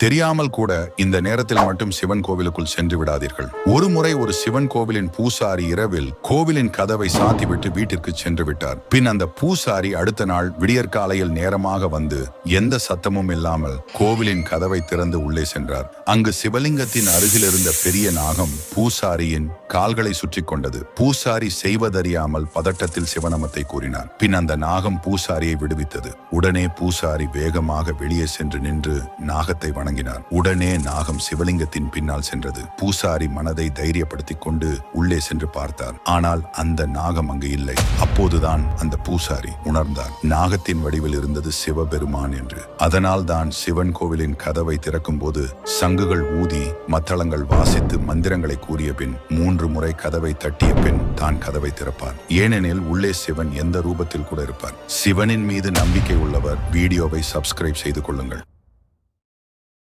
தெரியாமல் கூட இந்த நேரத்தில் மட்டும் சிவன் கோவிலுக்குள் சென்று விடாதீர்கள். ஒரு முறை ஒரு சிவன் கோவிலின் பூசாரி இரவில் கோவிலின் கதவை சாத்திவிட்டு வீட்டிற்கு சென்று விட்டார். பின் அந்த பூசாரி அடுத்த நாள் விடியற்காலையில் நேரமாக வந்து எந்த சத்தமும் இல்லாமல் கோவிலின் கதவை திறந்து உள்ளே சென்றார். அங்கு சிவலிங்கத்தின் அருகில் இருந்த பெரிய நாகம் பூசாரியின் கால்களை சுற்றி கொண்டது. பூசாரி செய்வதறியாமல் பதட்டத்தில் சிவநாமத்தை கூறினார். பின் அந்த நாகம் பூசாரியை விடுவித்தது. உடனே பூசாரி வேகமாக வெளியே சென்று நின்று நாகத்தை வணங்கினார். உடனே நாகம் சிவலிங்கத்தின் பின்னால் சென்றது. பூசாரி மனதை தைரியப்படுத்திக் கொண்டு உள்ளே சென்று பார்த்தார். ஆனால் அந்த நாகம் அங்கு இல்லை. அப்போதுதான் அந்த பூசாரி உணர்ந்தார், நாகத்தின் வடிவில் இருந்தது சிவபெருமான் என்று. அதனால் தான் சிவன் கோவிலின் கதவை திறக்கும் போது சங்குகள் ஊதி மத்தளங்கள் வாசித்து மந்திரங்களை கூறிய பின் 3 முறை கதவை தட்டிய பின் தான் கதவை திறப்பார். ஏனெனில் உள்ளே சிவன் எந்த ரூபத்தில் கூட இருப்பார். சிவனின் மீது நம்பிக்கை உள்ளவர் வீடியோவை சப்ஸ்கிரைப் செய்து கொள்ளுங்கள்.